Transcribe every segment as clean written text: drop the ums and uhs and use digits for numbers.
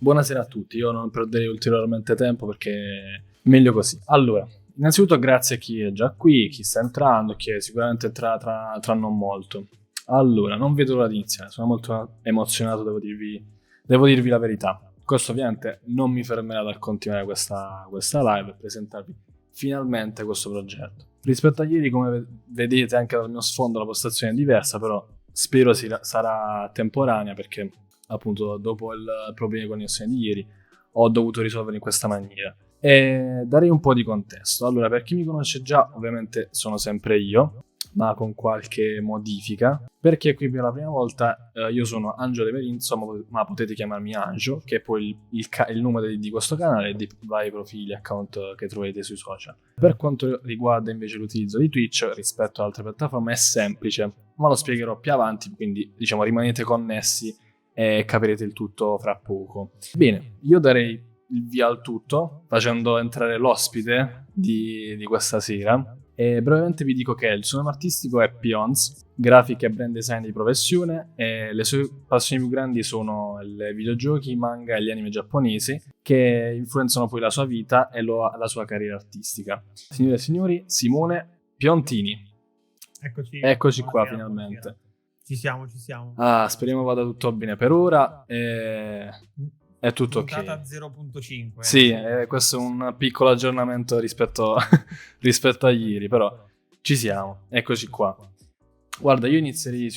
Buonasera a tutti, io non perderei ulteriormente tempo perché meglio così. Allora, innanzitutto grazie a chi è già qui, chi sta entrando, chi sicuramente entrerà tra non molto. Allora, non vedo l'ora di iniziare, sono molto emozionato, devo dirvi la verità. Questo ovviamente non mi fermerà dal continuare questa live e presentarvi finalmente questo progetto. Rispetto a ieri, come vedete anche dal mio sfondo, la postazione è diversa, però spero sarà temporanea perché appunto dopo il problema di connessione di ieri ho dovuto risolvere in questa maniera. E darei un po' di contesto. Allora, per chi mi conosce già, ovviamente sono sempre io, ma con qualche modifica. Per chi è qui per la prima volta, io sono Angelo De Verinzo, ma potete chiamarmi Angio, che è poi il nome di questo canale e dei vari profili, account che troverete sui social. Per quanto riguarda invece l'utilizzo di Twitch rispetto ad altre piattaforme è semplice, ma lo spiegherò più avanti, quindi diciamo rimanete connessi e capirete il tutto fra poco. Bene, io darei il via al tutto facendo entrare l'ospite di questa sera e brevemente vi dico che il suo nome artistico è Pionz, grafica e brand design di professione, e le sue passioni più grandi sono i videogiochi, i manga e gli anime giapponesi che influenzano poi la sua vita e la sua carriera artistica. Signore e signori, Simone Piontini. Eccoci qua finalmente. Ci siamo. Speriamo vada tutto bene per ora. È tutto ok. Puntata 0.5. Sì, questo è un piccolo aggiornamento rispetto a ieri, però ci siamo. Eccoci qua. Guarda, io inizierei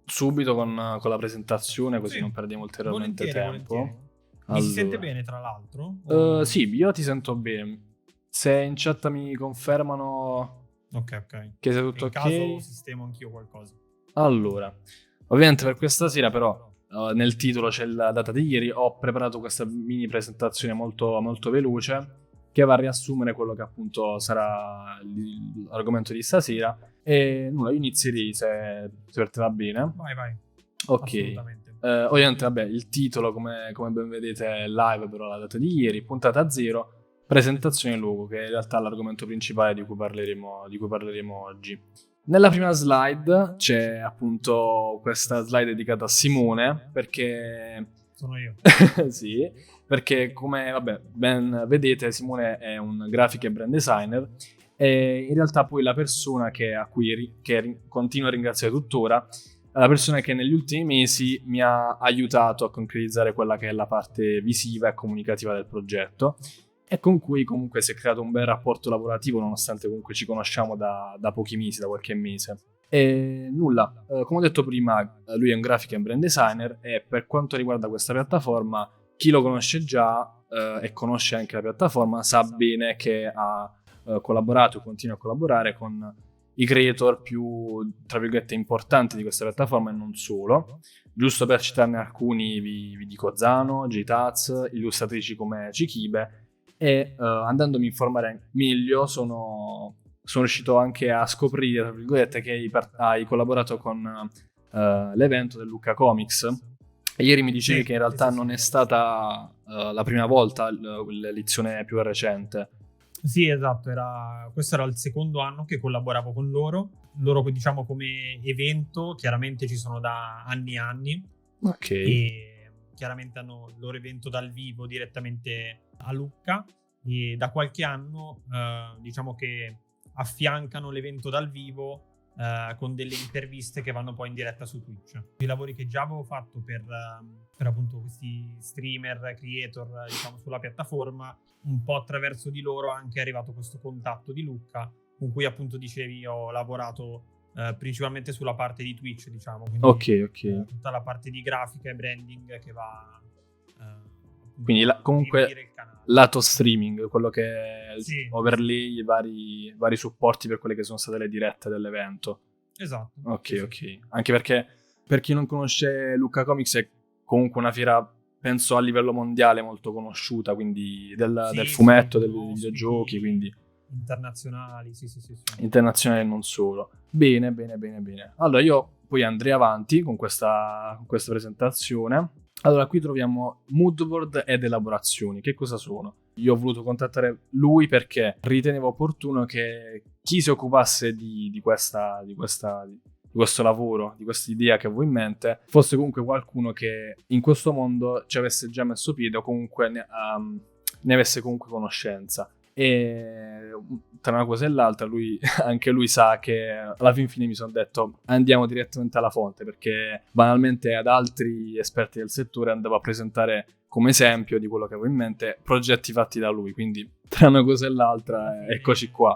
subito con la presentazione, così non perdiamo ulteriormente tempo. Volentieri. Mi si sente bene, tra l'altro? Sì, io ti sento bene. Se in chat mi confermano ok. Che sia tutto in caso sistemo anch'io qualcosa. Allora, ovviamente per questa sera però nel titolo c'è la data di ieri, ho preparato questa mini presentazione molto, molto veloce che va a riassumere quello che appunto sarà l'argomento di stasera e nulla, io inizierei se per te va bene. Vai. Ok. Assolutamente. Ovviamente vabbè, il titolo come ben vedete è live, però la data di ieri, puntata 0, presentazione logo, che è in realtà l'argomento principale di cui parleremo oggi. Nella prima slide c'è appunto questa slide dedicata a Simone, perché sono io. sì, perché come ben vedete Simone è un graphic e brand designer e in realtà poi la persona che continuo a ringraziare tuttora, la persona che negli ultimi mesi mi ha aiutato a concretizzare quella che è la parte visiva e comunicativa del progetto e con cui comunque si è creato un bel rapporto lavorativo nonostante comunque ci conosciamo da pochi mesi, da qualche mese. E nulla, come ho detto prima, lui è un graphic and brand designer e per quanto riguarda questa piattaforma, chi lo conosce già e conosce anche la piattaforma sa bene che ha collaborato e continua a collaborare con i creator più, tra virgolette, importanti di questa piattaforma e non solo. Giusto per citarne alcuni vi dico Zano, J-Taz, illustratrici come Cikibe e andandomi a informare meglio sono riuscito anche a scoprire, tra virgolette, che hai collaborato con l'evento del Lucca Comics e ieri mi dicevi che in realtà non è stata la prima volta l'edizione più recente. Sì, esatto, questo era il secondo anno che collaboravo con loro diciamo come evento, chiaramente ci sono da anni e anni. Ok. E chiaramente hanno il loro evento dal vivo direttamente a Lucca e da qualche anno diciamo che affiancano l'evento dal vivo con delle interviste che vanno poi in diretta su Twitch. I lavori che già avevo fatto per appunto questi streamer, creator diciamo sulla piattaforma, un po' attraverso di loro anche è arrivato questo contatto di Lucca con cui appunto dicevi ho lavorato principalmente sulla parte di Twitch, diciamo. Quindi, ok. Tutta la parte di grafica e branding che va quindi comunque lato streaming, quello che è overlay, i vari supporti per quelle che sono state le dirette dell'evento. Esatto. Ok. Anche perché per chi non conosce Lucca Comics è comunque una fiera, penso a livello mondiale molto conosciuta, quindi del fumetto, dei videogiochi, quindi internazionali, sì. Internazionali e non solo. Bene. Allora io poi andrei avanti con questa presentazione. Allora, qui troviamo moodboard ed elaborazioni. Che cosa sono? Io ho voluto contattare lui perché ritenevo opportuno che chi si occupasse di questo lavoro, di questa idea che avevo in mente, fosse comunque qualcuno che in questo mondo ci avesse già messo piede o comunque ne avesse comunque conoscenza. E tra una cosa e l'altra anche lui sa che alla fine mi sono detto andiamo direttamente alla fonte, perché banalmente ad altri esperti del settore andavo a presentare come esempio di quello che avevo in mente progetti fatti da lui, quindi tra una cosa e l'altra eccoci qua.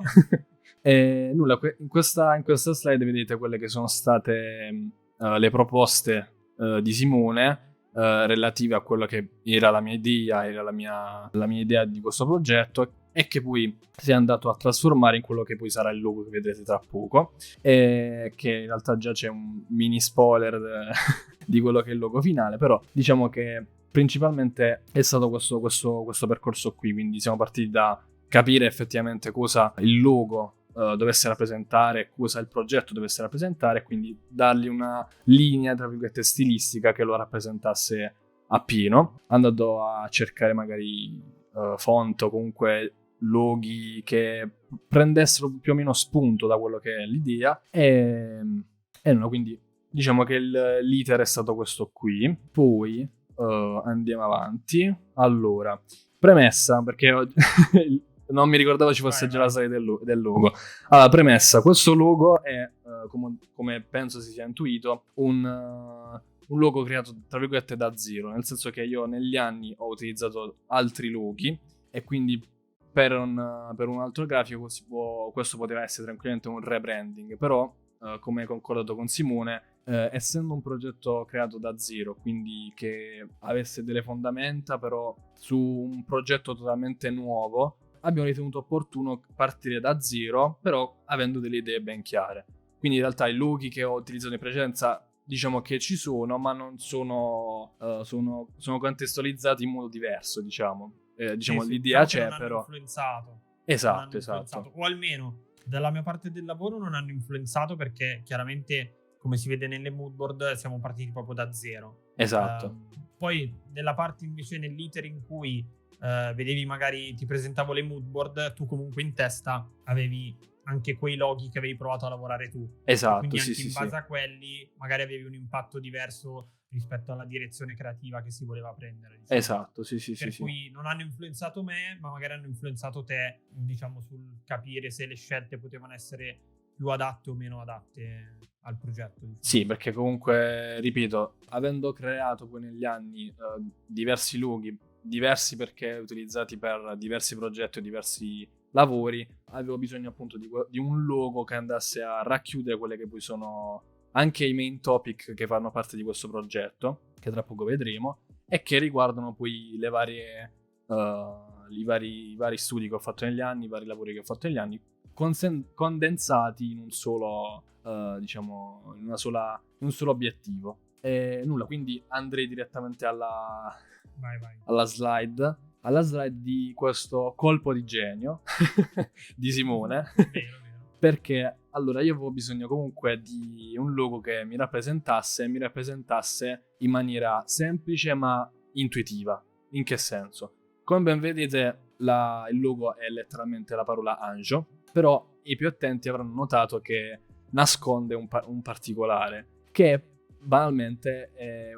E nulla, in questa slide vedete quelle che sono state le proposte di Simone relative a quello che era la mia idea di questo progetto, e che poi si è andato a trasformare in quello che poi sarà il logo che vedrete tra poco, e che in realtà già c'è un mini spoiler di quello che è il logo finale, però diciamo che principalmente è stato questo percorso qui, quindi siamo partiti da capire effettivamente cosa il logo dovesse rappresentare, cosa il progetto dovesse rappresentare, quindi dargli una linea tra virgolette stilistica che lo rappresentasse appieno, andando a cercare magari font o comunque loghi che prendessero più o meno spunto da quello che è l'idea, e no, quindi diciamo che l'iter è stato questo qui. Poi andiamo avanti. Allora, premessa, perché non mi ricordavo ci fosse già la slide del logo. Allora, premessa, questo logo è, come penso si sia intuito, un logo creato, tra virgolette, da zero, nel senso che io negli anni ho utilizzato altri loghi, e quindi per un altro grafico questo poteva essere tranquillamente un rebranding, però come concordato con Simone, essendo un progetto creato da zero, quindi che avesse delle fondamenta però su un progetto totalmente nuovo, abbiamo ritenuto opportuno partire da zero, però avendo delle idee ben chiare. Quindi in realtà i loghi che ho utilizzato in precedenza diciamo che ci sono, ma non sono contestualizzati in modo diverso, diciamo. Diciamo l'idea c'è, non però hanno influenzato. esatto. O almeno dalla mia parte del lavoro non hanno influenzato, perché chiaramente, come si vede nelle moodboard, siamo partiti proprio da zero. Esatto. Poi nella parte invece, nell'iter in cui vedevi magari ti presentavo le moodboard, tu comunque in testa avevi anche quei loghi che avevi provato a lavorare tu. Esatto, quindi anche sì, in base a quelli magari avevi un impatto diverso rispetto alla direzione creativa che si voleva prendere, diciamo. Esatto, sì. Per cui non hanno influenzato me, ma magari hanno influenzato te, diciamo, sul capire se le scelte potevano essere più adatte o meno adatte al progetto, diciamo. Sì, perché comunque, ripeto, avendo creato poi negli anni diversi loghi, diversi perché utilizzati per diversi progetti o diversi lavori, avevo bisogno appunto di un logo che andasse a racchiudere quelle che poi sono anche i main topic che fanno parte di questo progetto, che tra poco vedremo, e che riguardano poi le varie i vari studi che ho fatto negli anni, i vari lavori che ho fatto negli anni, condensati in un solo diciamo in un solo obiettivo. E nulla, quindi andrei direttamente alla slide di questo colpo di genio di Simone. Vero. Perché allora io avevo bisogno comunque di un logo che mi rappresentasse in maniera semplice ma intuitiva. In che senso? Come ben vedete, il logo è letteralmente la parola Anjo, però i più attenti avranno notato che nasconde un particolare, che banalmente è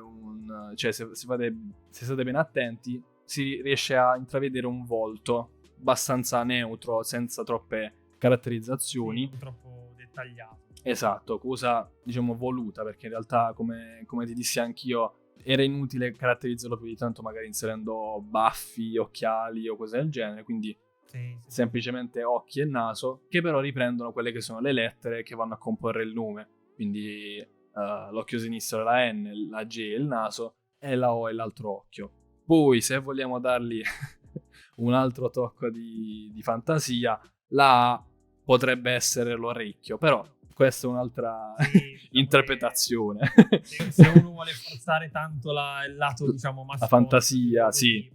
cioè se state ben attenti si riesce a intravedere un volto abbastanza neutro, senza troppe caratterizzazioni. Sì, troppo dettagliato. Esatto, cosa diciamo voluta, perché in realtà come ti dissi anch'io era inutile caratterizzarlo più di tanto magari inserendo baffi, occhiali o cose del genere, quindi sì. semplicemente occhi e naso, che però riprendono quelle che sono le lettere che vanno a comporre il nome, quindi l'occhio sinistro è la N, la G è il naso e la O è l'altro occhio. Poi se vogliamo dargli un altro tocco di fantasia, la A potrebbe essere l'orecchio, però questa è un'altra interpretazione. Se uno vuole forzare tanto il lato, diciamo, mascotte, la fantasia, sì.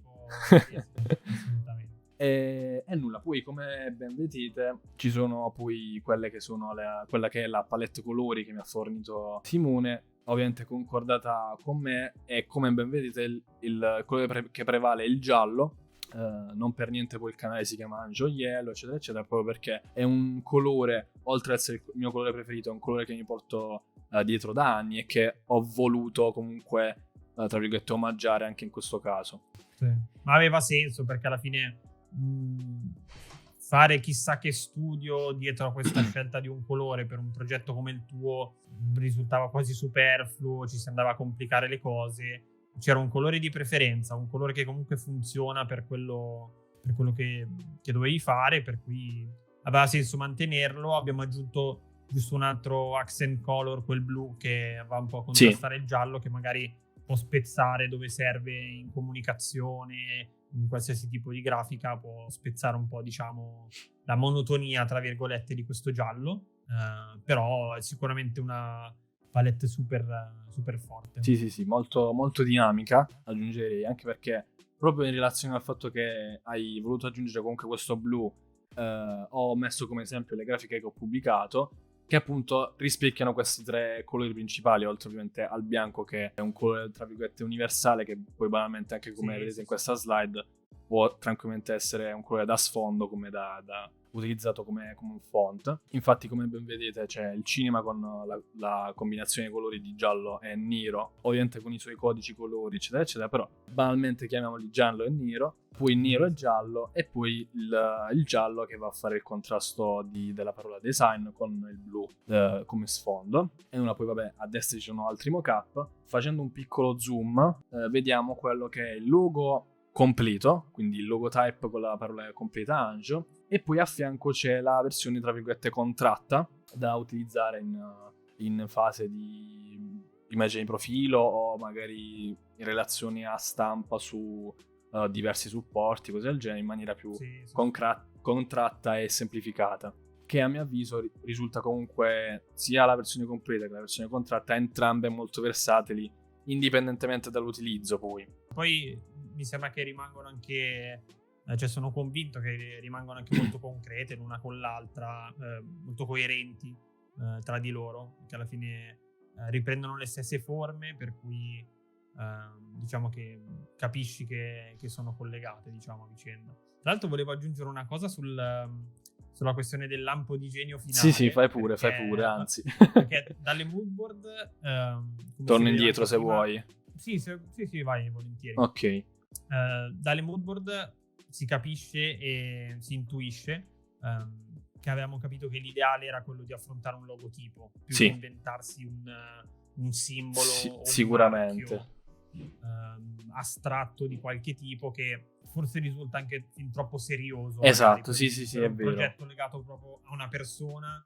Assolutamente. E nulla, poi come ben vedete ci sono poi quelle che sono quella che è la palette colori che mi ha fornito Simone, ovviamente concordata con me, e come ben vedete il colore che prevale è il giallo, non per niente poi il canale si chiama Angio Yellow, eccetera eccetera, proprio perché è un colore, oltre ad essere il mio colore preferito, è un colore che mi porto dietro da anni e che ho voluto comunque tra virgolette omaggiare anche in questo caso. Sì. Ma aveva senso, perché alla fine fare chissà che studio dietro a questa scelta di un colore per un progetto come il tuo risultava quasi superfluo, ci si andava a complicare le cose. C'era un colore di preferenza, un colore che comunque funziona per quello che dovevi fare, per cui aveva senso mantenerlo. Abbiamo aggiunto giusto un altro accent color, quel blu, che va un po' a contrastare il giallo, che magari può spezzare dove serve in comunicazione, in qualsiasi tipo di grafica, può spezzare un po', diciamo, la monotonia, tra virgolette, di questo giallo, però è sicuramente una palette super forte. Sì, molto, molto dinamica, aggiungerei, anche perché proprio in relazione al fatto che hai voluto aggiungere comunque questo blu, ho messo come esempio le grafiche che ho pubblicato, che appunto rispecchiano questi 3 colori principali, oltre ovviamente al bianco, che è un colore tra virgolette universale, che poi banalmente, anche come vedete in questa slide, può tranquillamente essere un colore da sfondo, come da utilizzato come un font. Infatti, come ben vedete, c'è il cinema con la combinazione di colori di giallo e nero, ovviamente con i suoi codici colori, eccetera eccetera, però banalmente chiamiamoli giallo e nero, poi nero e giallo, e poi il giallo che va a fare il contrasto della parola design con il blu come sfondo. E una poi vabbè, a destra ci sono altri mock-up. Facendo un piccolo zoom vediamo quello che è il logo completo, quindi il logotype con la parola completa Angio, e poi a fianco c'è la versione tra virgolette contratta da utilizzare in fase di immagine di profilo, o magari in relazione a stampa su diversi supporti, cose del genere, in maniera più contratta e semplificata, che a mio avviso risulta comunque sia la versione completa che la versione contratta entrambe molto versatili, indipendentemente dall'utilizzo. Poi mi sembra che rimangono anche, cioè sono convinto che rimangono anche molto concrete l'una con l'altra, molto coerenti tra di loro, che alla fine riprendono le stesse forme, per cui diciamo che capisci che sono collegate, diciamo, a vicenda. Tra l'altro volevo aggiungere una cosa sulla questione del lampo di genio finale. Sì, fai pure, anzi. Perché dalle moodboard torno indietro se vuoi. Sì, vai, volentieri. Ok. Dalle moodboard si capisce e si intuisce che avevamo capito che l'ideale era quello di affrontare un logotipo più che inventarsi un simbolo o un sicuramente marchio, astratto di qualche tipo, che forse risulta anche fin troppo serioso. Esatto, sì, è un vero. Progetto legato proprio a una persona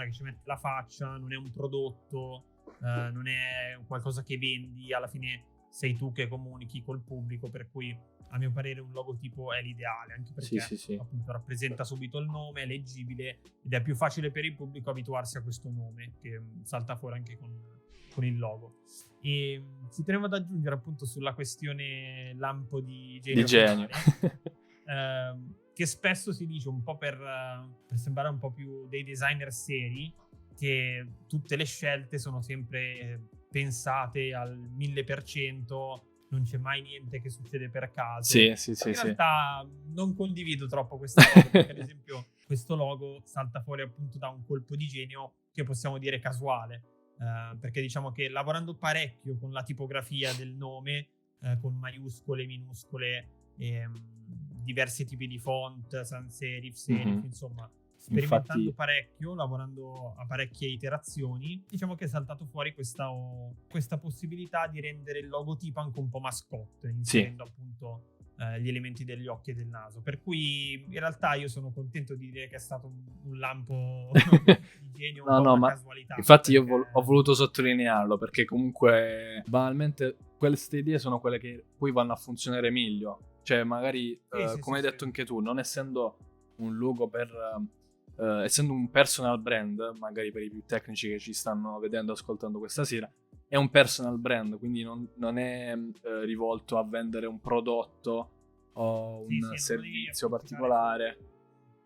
che ci mette la faccia, non è un prodotto, non è qualcosa che vendi, alla fine sei tu che comunichi col pubblico, per cui a mio parere un logotipo è l'ideale, anche perché appunto rappresenta subito il nome, è leggibile ed è più facile per il pubblico abituarsi a questo nome, che salta fuori anche con il logo. E ci tenevo ad aggiungere appunto sulla questione lampo di genio. Che spesso si dice, un po' per sembrare un po' più dei designer seri, che tutte le scelte sono sempre pensate al 1000%, non c'è mai niente che succede per caso. In realtà non condivido troppo questa cosa, perché ad esempio questo logo salta fuori appunto da un colpo di genio che possiamo dire casuale, perché diciamo che lavorando parecchio con la tipografia del nome, con maiuscole, minuscole, diversi tipi di font, sans serif, serif, insomma, sperimentando parecchio, lavorando a parecchie iterazioni, diciamo che è saltato fuori questa possibilità di rendere il logotipo anche un po' mascotte, inserendo appunto gli elementi degli occhi e del naso. Per cui in realtà io sono contento di dire che è stato un lampo di genio, un po' una casualità. Infatti io ho voluto sottolinearlo, perché comunque banalmente queste idee sono quelle che poi vanno a funzionare meglio. Cioè magari, come hai detto anche tu, non essendo un logo essendo un personal brand, magari per i più tecnici che ci stanno vedendo e ascoltando questa sera, è un personal brand, quindi non è rivolto a vendere un prodotto o un servizio particolare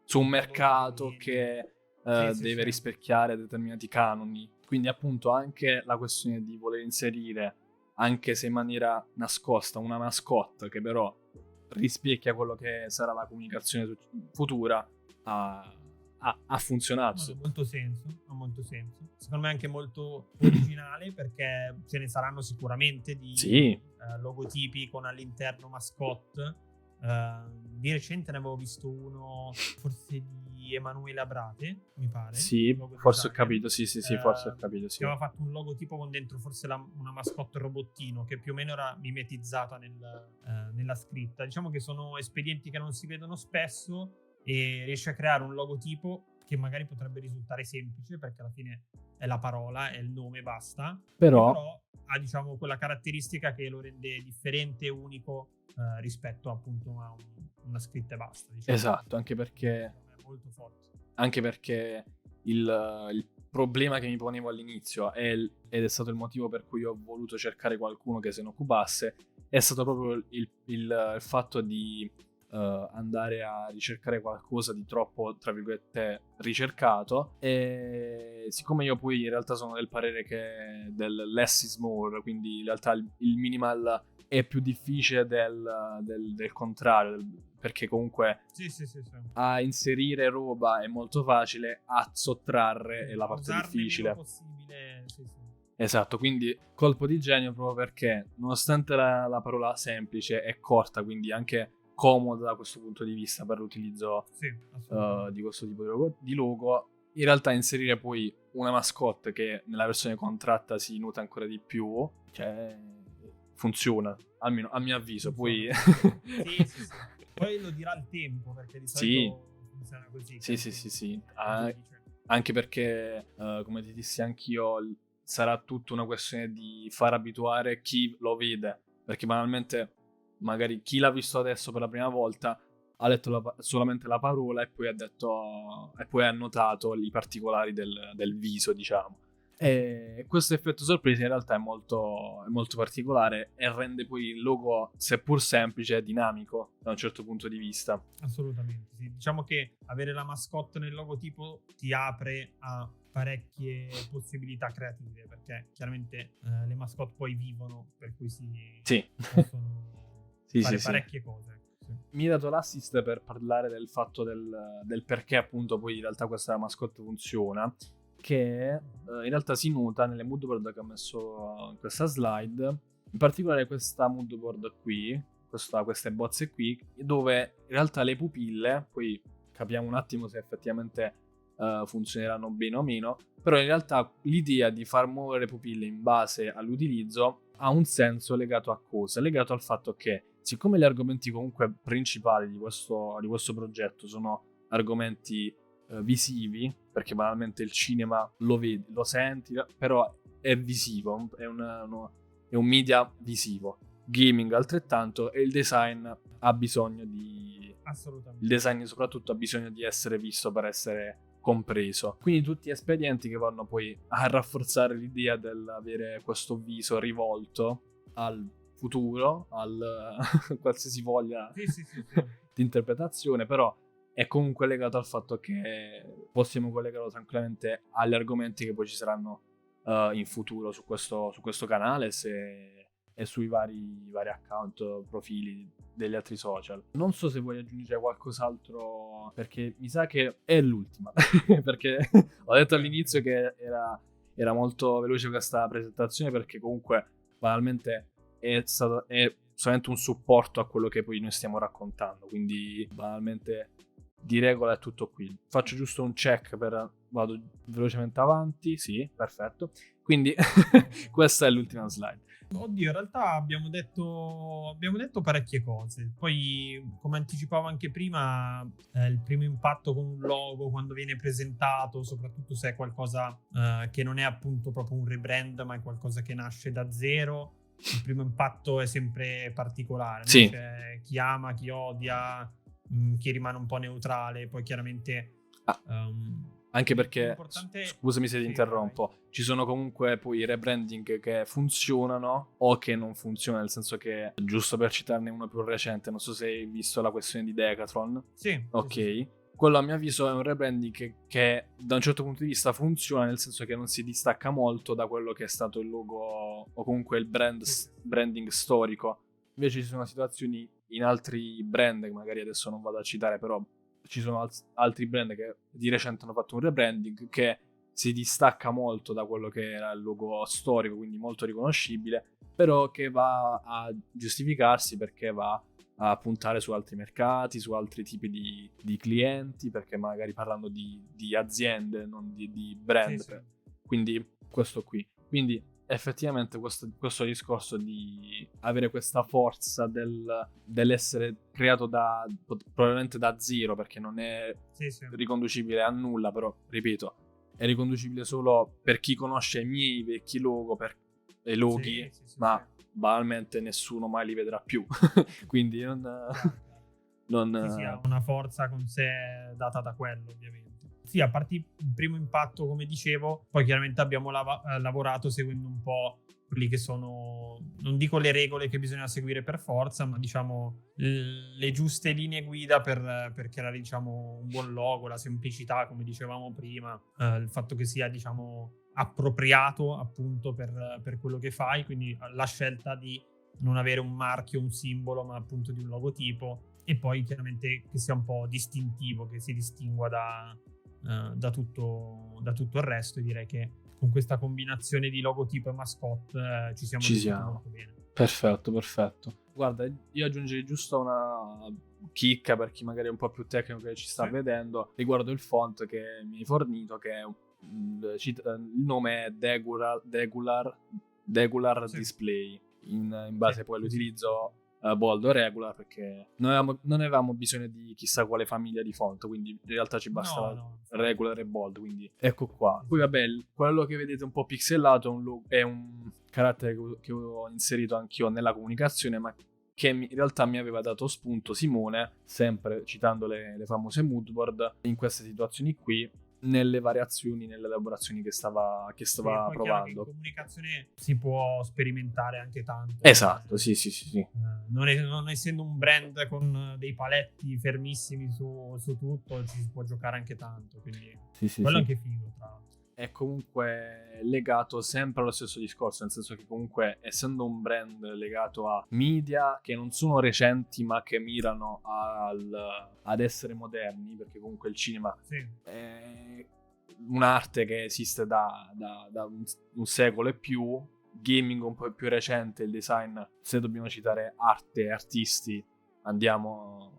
su un mercato che deve rispecchiare determinati canoni. Quindi appunto anche la questione di voler inserire, anche se in maniera nascosta, una mascotte che però rispecchia quello che sarà la comunicazione futura, ha funzionato. Ha molto senso. Secondo me anche molto originale, perché ce ne saranno sicuramente di logotipi con all'interno mascotte. Di recente ne avevo visto uno, forse di Emanuele Abrate, mi pare. Sì, forse ho capito, sì, forse ho capito, sì. Che aveva fatto un logotipo con dentro forse una mascotte robottino, che più o meno era mimetizzata nella scritta. Diciamo che sono espedienti che non si vedono spesso, e riesce a creare un logotipo che magari potrebbe risultare semplice, perché alla fine è la parola, è il nome, basta. Però ha, diciamo, quella caratteristica che lo rende differente e unico rispetto appunto a una scritta e basta, diciamo. Esatto, anche perché è molto forte. Anche perché il problema che mi ponevo all'inizio ed è stato il motivo per cui ho voluto cercare qualcuno che se ne occupasse, è stato proprio il fatto di andare a ricercare qualcosa di troppo, tra virgolette, ricercato. E siccome io poi in realtà sono del parere che del less is more, quindi in realtà il minimal è più difficile del contrario, perché comunque a inserire roba è molto facile, a sottrarre è la parte difficile. Possibile, Esatto, quindi colpo di genio, proprio perché nonostante la parola semplice è corta, quindi anche comoda da questo punto di vista per l'utilizzo di questo tipo di logo, in realtà inserire poi una mascotte che nella versione contratta si nota ancora di più, cioè funziona, almeno a mio avviso. Poi sì. Poi lo dirà il tempo, perché di solito funziona così. Sì. Anche perché, come ti dissi anch'io, sarà tutta una questione di far abituare chi lo vede, perché banalmente magari chi l'ha visto adesso per la prima volta ha letto solamente la parola e poi ha notato i particolari del viso, diciamo. E questo effetto sorpresa in realtà è molto particolare e rende poi il logo, seppur semplice, dinamico da un certo punto di vista. Assolutamente, sì. Diciamo che avere la mascotte nel logotipo ti apre a parecchie possibilità creative, perché chiaramente le mascotte poi vivono, per cui possono fare parecchie cose. Mi hai dato l'assist per parlare del fatto del perché appunto poi in realtà questa mascotte funziona, che in realtà si nota nelle moodboard che ho messo in questa slide, in particolare questa moodboard qui, queste bozze qui, dove in realtà le pupille, poi capiamo un attimo se effettivamente funzioneranno bene o meno, però in realtà l'idea di far muovere le pupille in base all'utilizzo ha un senso legato a cosa? Legato al fatto che, siccome gli argomenti comunque principali di questo progetto sono argomenti visivi, perché banalmente il cinema lo vedi, lo senti, però è visivo, è un media visivo. Gaming altrettanto, e il design ha bisogno di... Assolutamente. Il design soprattutto ha bisogno di essere visto per essere compreso. Quindi tutti espedienti che vanno poi a rafforzare l'idea dell'avere questo viso rivolto al futuro, al qualsiasi voglia di interpretazione, però è comunque legato al fatto che possiamo collegarlo tranquillamente agli argomenti che poi ci saranno in futuro su questo canale e sui vari account, profili degli altri social. Non so se vuoi aggiungere qualcos'altro, perché mi sa che è l'ultima, perché ho detto all'inizio che era molto veloce questa presentazione, perché comunque banalmente è solamente un supporto a quello che poi noi stiamo raccontando, quindi banalmente di regola è tutto qui. Faccio giusto un check vado velocemente avanti, sì, perfetto. Quindi questa è l'ultima slide. Oddio, in realtà abbiamo detto parecchie cose. Poi, come anticipavo anche prima, il primo impatto con un logo quando viene presentato, soprattutto se è qualcosa che non è appunto proprio un rebrand, ma è qualcosa che nasce da zero, il primo impatto è sempre particolare, no? Sì. Cioè, chi ama, chi odia, chi rimane un po' neutrale, poi chiaramente... Anche perché, scusami se ti interrompo, vai. Ci sono comunque poi rebranding che funzionano o che non funzionano, nel senso che, giusto per citarne uno più recente, non so se hai visto la questione di Decathlon. Sì. Ok. Sì. Quello a mio avviso è un rebranding che da un certo punto di vista funziona, nel senso che non si distacca molto da quello che è stato il logo o comunque il branding storico Invece ci sono situazioni in altri brand che magari adesso non vado a citare, però ci sono altri brand che di recente hanno fatto un rebranding che si distacca molto da quello che era il logo storico, quindi molto riconoscibile, però che va a giustificarsi perché va a puntare su altri mercati, su altri tipi di clienti, perché magari parlando di aziende, non di brand. Sì. Quindi questo qui. Quindi effettivamente questo discorso di avere questa forza dell'essere creato probabilmente da zero, perché non è riconducibile a nulla, però ripeto, è riconducibile solo per chi conosce i miei vecchi logo e loghi, ma banalmente nessuno mai li vedrà più. Quindi non Sì, ha una forza con sé data da quello, ovviamente. Sì, a parte il primo impatto, come dicevo, poi chiaramente abbiamo lavorato seguendo un po' quelli che sono, non dico le regole che bisogna seguire per forza, ma diciamo le giuste linee guida per creare, diciamo, un buon logo, la semplicità, come dicevamo prima, il fatto che sia, diciamo, appropriato appunto per quello che fai, quindi la scelta di non avere un marchio, un simbolo, ma appunto di un logotipo, e poi chiaramente che sia un po' distintivo, che si distingua da tutto il resto. E direi che con questa combinazione di logotipo e mascotte ci siamo molto bene. Perfetto. Guarda, io aggiungerei giusto una chicca per chi magari è un po' più tecnico che ci sta vedendo riguardo il font che mi hai fornito, che è il nome è Degular Display, in base poi all'utilizzo bold o regular, perché non avevamo bisogno di chissà quale famiglia di font, quindi in realtà ci bastava regular e bold, quindi ecco qua. Poi vabbè, quello che vedete un po' pixelato è un carattere che ho inserito anch'io nella comunicazione, ma che in realtà mi aveva dato spunto Simone, sempre citando le famose moodboard, in queste situazioni qui, nelle variazioni, nelle elaborazioni che stava provando. In comunicazione si può sperimentare anche tanto. Esatto, sì. Non essendo un brand con dei paletti fermissimi su tutto, ci si può giocare anche tanto, quindi quello è anche figo, tra l'altro. È comunque legato sempre allo stesso discorso, nel senso che comunque, essendo un brand legato a media che non sono recenti ma che mirano ad essere moderni, perché comunque il cinema è un'arte che esiste da un secolo e più, gaming un po' più recente, il design, se dobbiamo citare arte e artisti andiamo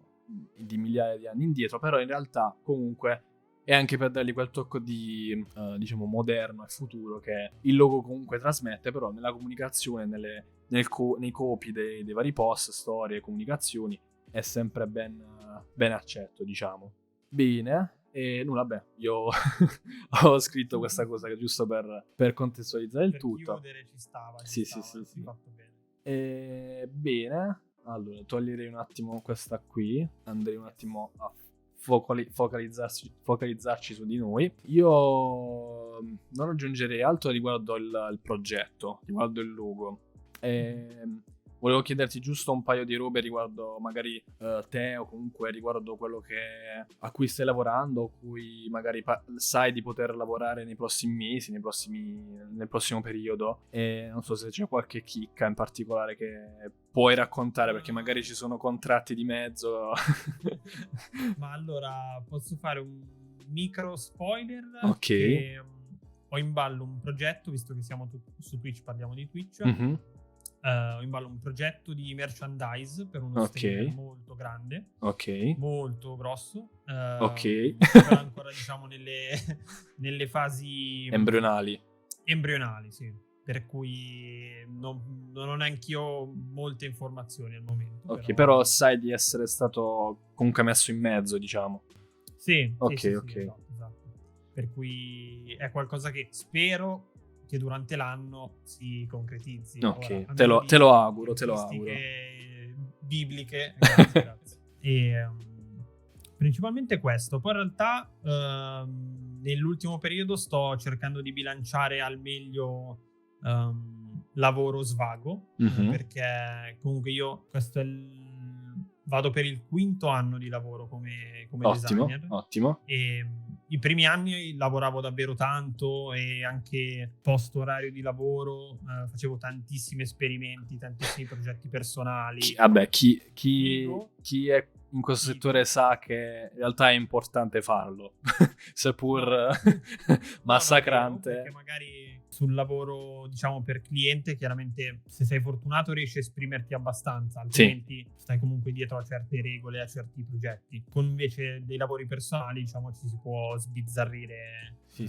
di migliaia di anni indietro, però in realtà comunque e anche per dargli quel tocco di, diciamo, moderno e futuro che il logo comunque trasmette, però nella comunicazione, nei copy dei vari post, storie, comunicazioni, è sempre ben accetto, diciamo. Bene, e nulla, io ho scritto questa cosa giusto per contestualizzare il tutto. Per chiudere ci stava. Sì. Fatto bene. Bene, allora toglierei un attimo questa qui, andrei un attimo a focalizzarci su di noi. Io non aggiungerei altro riguardo il progetto, riguardo il logo. Volevo chiederti giusto un paio di robe riguardo magari te, o comunque riguardo quello a cui stai lavorando, cui magari sai di poter lavorare nei prossimi mesi, nel prossimo periodo, e non so se c'è qualche chicca in particolare che puoi raccontare, perché magari ci sono contratti di mezzo. Ma allora posso fare un micro spoiler? Ok. Che ho in ballo un progetto, visto che siamo su Twitch, parliamo di Twitch. Mm-hmm. Ho in ballo un progetto di merchandise per uno streamer molto grande, molto grosso, però ancora diciamo nelle fasi embrionali, sì, per cui non ho neanch'io molte informazioni al momento. Però sai di essere stato comunque messo in mezzo, diciamo. Sì. Esatto. Per cui è qualcosa che spero che durante l'anno si concretizzi. Ok, te lo auguro. Bibliche. Grazie. E principalmente questo. Poi in realtà nell'ultimo periodo sto cercando di bilanciare al meglio lavoro svago, perché comunque io vado per il 5º anno di lavoro come designer. Ottimo. i primi anni lavoravo davvero tanto e anche post orario di lavoro facevo tantissimi esperimenti, tantissimi progetti personali. Chi è in questo settore sa che in realtà è importante farlo, seppur massacrante. No, perché magari sul lavoro, diciamo, per cliente, chiaramente se sei fortunato riesci a esprimerti abbastanza, altrimenti stai comunque dietro a certe regole, a certi progetti. Con invece dei lavori personali, diciamo, ci si può sbizzarrire. Sì.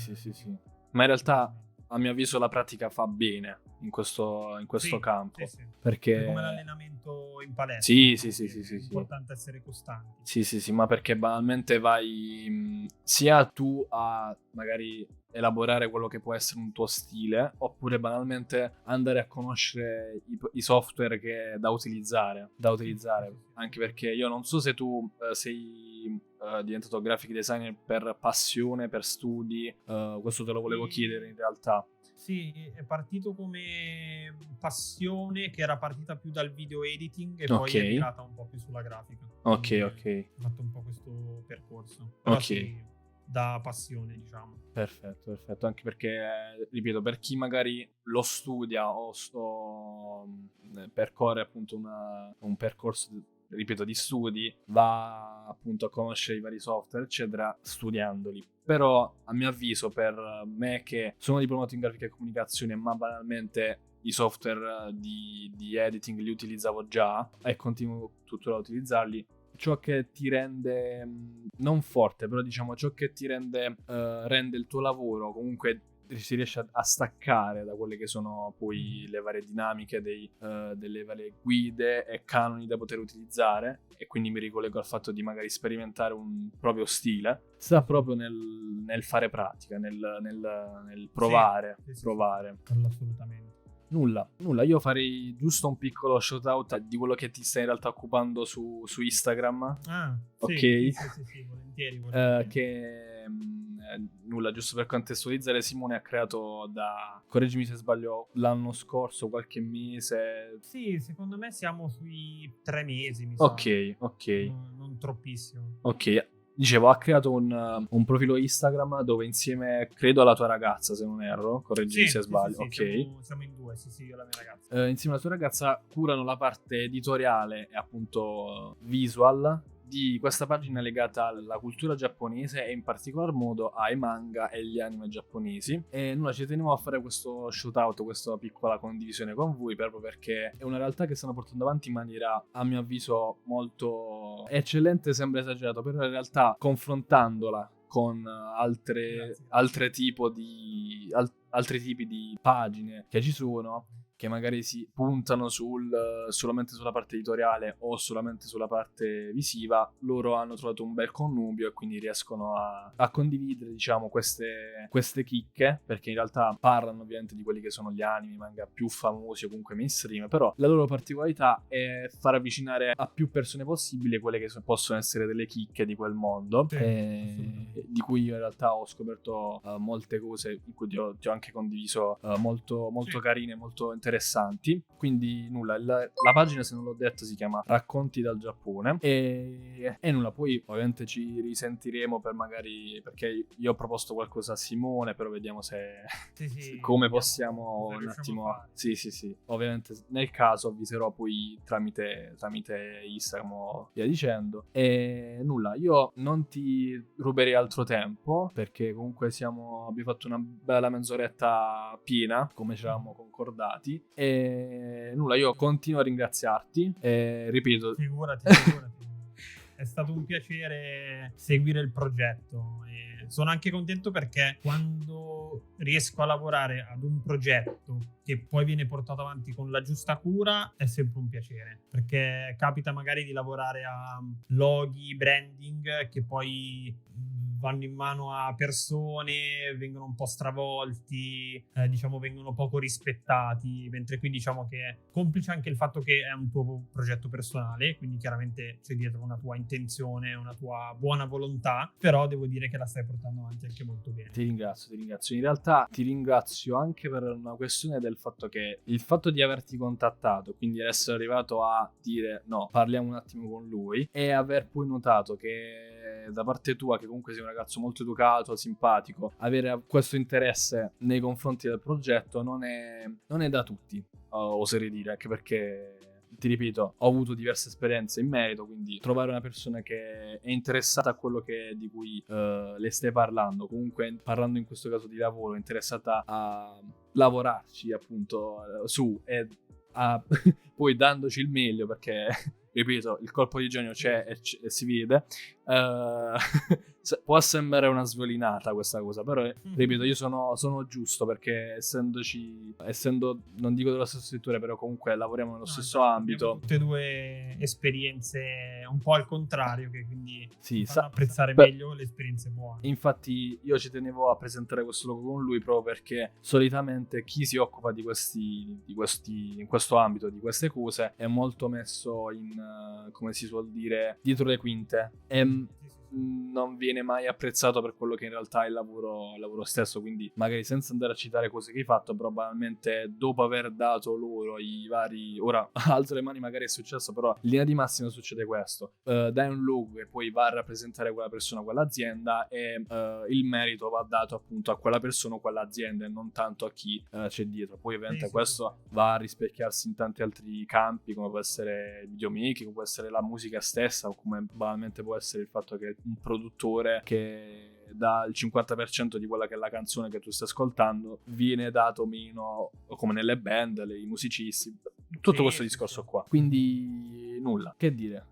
Ma in realtà, a mio avviso, la pratica fa bene in questo campo. Sì. Perché... È come l'allenamento in palestra. Sì. È importante essere costanti. Sì, ma perché banalmente vai sia tu a magari elaborare quello che può essere un tuo stile, oppure banalmente andare a conoscere i software da utilizzare. Anche perché io non so se tu sei diventato graphic designer per passione, per studi, questo te lo volevo chiedere in realtà. Sì, è partito come passione che era partita più dal video editing e poi è virata un po' più sulla grafica. Ok. Ho fatto un po' questo percorso. Però sì, da passione, diciamo. Perfetto. Anche perché, ripeto, per chi magari lo studia o percorre appunto un percorso, ripeto, di studi, va appunto a conoscere i vari software, eccetera, studiandoli. Però, a mio avviso, per me che sono diplomato in grafica e comunicazione, ma banalmente i software di editing li utilizzavo già e continuo tuttora a utilizzarli, ciò che ti rende non forte, però diciamo ciò che ti rende il tuo lavoro, comunque si riesce a staccare da quelle che sono poi le varie dinamiche delle varie guide e canoni da poter utilizzare, e quindi mi ricollego al fatto di magari sperimentare un proprio stile. Sta proprio nel fare pratica, nel provare. Assolutamente. Nulla, io farei giusto un piccolo shout out di quello che ti stai in realtà occupando su Instagram. Ok? Sì, volentieri. Nulla, giusto per contestualizzare, Simone ha creato correggimi se sbaglio, l'anno scorso, qualche mese. Sì, secondo me siamo sui 3 mesi, mi sa. Ok. Non troppissimo. Ok. Dicevo, ha creato un profilo Instagram dove insieme, credo, alla tua ragazza, se non erro, correggimi se sbaglio. Sì, siamo in 2, io e la mia ragazza. Insieme alla tua ragazza curano la parte editoriale e appunto visual di questa pagina legata alla cultura giapponese e in particolar modo ai manga e agli anime giapponesi. E nulla, ci tenevo a fare questo shoutout, questa piccola condivisione con voi, proprio perché è una realtà che stanno portando avanti in maniera, a mio avviso, molto eccellente, sembra esagerato, però in realtà confrontandola con altri tipi di pagine che ci sono, che magari si puntano solamente sulla parte editoriale o solamente sulla parte visiva, loro hanno trovato un bel connubio e quindi riescono a condividere, diciamo, queste chicche, perché in realtà parlano ovviamente di quelli che sono gli anime, i manga più famosi o comunque mainstream, però la loro particolarità è far avvicinare a più persone possibile quelle che possono essere delle chicche di quel mondo, di cui io in realtà ho scoperto molte cose, in cui ti ho anche condiviso molto carine, molto interessanti. Quindi nulla, la pagina, se non l'ho detto, si chiama Racconti dal Giappone e nulla, poi ovviamente ci risentiremo per magari, perché io ho proposto qualcosa a Simone, però vediamo se come possiamo un attimo. Sì, ovviamente nel caso avviserò poi tramite Instagram o via dicendo. E nulla, io non ti ruberei altro tempo, perché comunque abbiamo fatto una bella mezz'oretta piena, come ci eravamo concordati. E nulla, io continuo a ringraziarti e ripeto, figurati. È stato un piacere seguire il progetto e sono anche contento perché quando riesco a lavorare ad un progetto che poi viene portato avanti con la giusta cura è sempre un piacere, perché capita magari di lavorare a loghi, branding che poi vanno in mano a persone, vengono un po' stravolti, diciamo vengono poco rispettati, mentre qui diciamo che è complice anche il fatto che è un tuo progetto personale, quindi chiaramente c'è dietro una tua intenzione, una tua buona volontà, però devo dire che la stai portando avanti anche molto bene. Ti ringrazio. In realtà ti ringrazio anche per una questione del fatto che il fatto di averti contattato, quindi essere arrivato a dire no, parliamo un attimo con lui, e aver poi notato che da parte tua, che comunque sei una un ragazzo molto educato, simpatico, avere questo interesse nei confronti del progetto non è da tutti, oserei dire, anche perché, ti ripeto, ho avuto diverse esperienze in merito, quindi trovare una persona che è interessata a quello di cui le stai parlando, comunque parlando in questo caso di lavoro, interessata a lavorarci appunto su e poi dandoci il meglio, perché ripeto, il colpo di genio c'è e si vede. Può sembrare una svolinata questa cosa, però ripeto, io sono giusto, perché essendo, non dico dello stesso settore, però comunque lavoriamo nello stesso ambito. Tutte e due esperienze un po' al contrario, che quindi sì, fanno apprezzare meglio le esperienze buone. Infatti io ci tenevo a presentare questo logo con lui, proprio perché solitamente chi si occupa in questo ambito, di queste cose, è molto messo in, come si suol dire, dietro le quinte, e non viene mai apprezzato per quello che in realtà è il lavoro stesso. Quindi magari, senza andare a citare cose che hai fatto, probabilmente dopo aver dato loro i vari, ora alzo le mani, magari è successo, però in linea di massima succede questo: dai un logo e poi va a rappresentare quella persona, quell'azienda, e il merito va dato appunto a quella persona o quell'azienda, e non tanto a chi c'è dietro. Poi ovviamente questo va a rispecchiarsi in tanti altri campi, come può essere il videomaking, come può essere la musica stessa, o come banalmente può essere il fatto che un produttore che dà il 50% di quella che è la canzone che tu stai ascoltando viene dato meno, come nelle band, i musicisti, tutto questo discorso qua. Quindi nulla, che dire,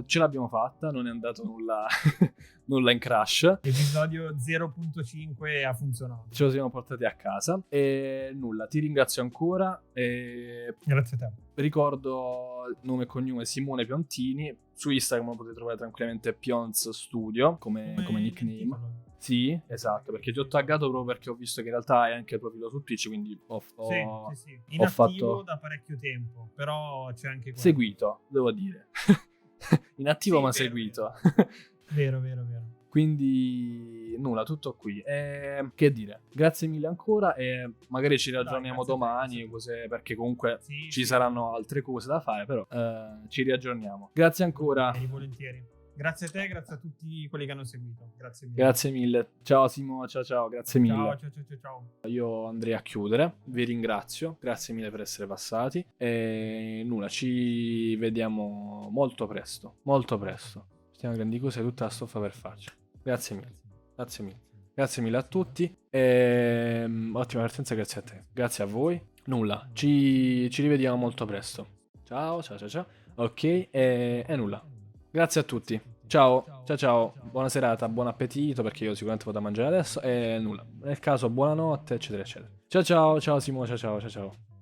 ce l'abbiamo fatta, non è andato nulla in crash. Episodio 0.5 ha funzionato, ce lo siamo portati a casa e nulla, ti ringrazio ancora e grazie a te. ricordo nome e cognome Simone Piontini. Su Instagram lo potete trovare tranquillamente Pionz Studio come nickname. Sì, esatto, perché ti ho taggato proprio perché ho visto che in realtà hai anche il profilo su Twitch, quindi sì. Inattivo da parecchio tempo, però c'è anche quello. Seguito, devo dire. Inattivo, sì, ma vero, seguito. Vero. Quindi nulla, tutto qui. Che dire, grazie mille ancora, e magari ci riaggiorniamo domani, cose, perché comunque ci saranno altre cose da fare, però ci riaggiorniamo. Grazie ancora. Volentieri. Grazie a te, grazie a tutti quelli che hanno seguito. Grazie mille. Ciao Simo, ciao, grazie mille. Ciao. Io andrei a chiudere, vi ringrazio, grazie mille per essere passati e nulla, ci vediamo molto presto. Stiamo grandi cose, tutta la stoffa per farci. Grazie mille a tutti e ottima partenza, grazie a te, grazie a voi. Nulla, ci rivediamo molto presto. Ciao. Ok, e nulla. Grazie a tutti. Ciao. Buona serata, buon appetito, perché io sicuramente vado a mangiare adesso, e nulla. Nel caso, buonanotte, eccetera. Ciao Simo, ciao.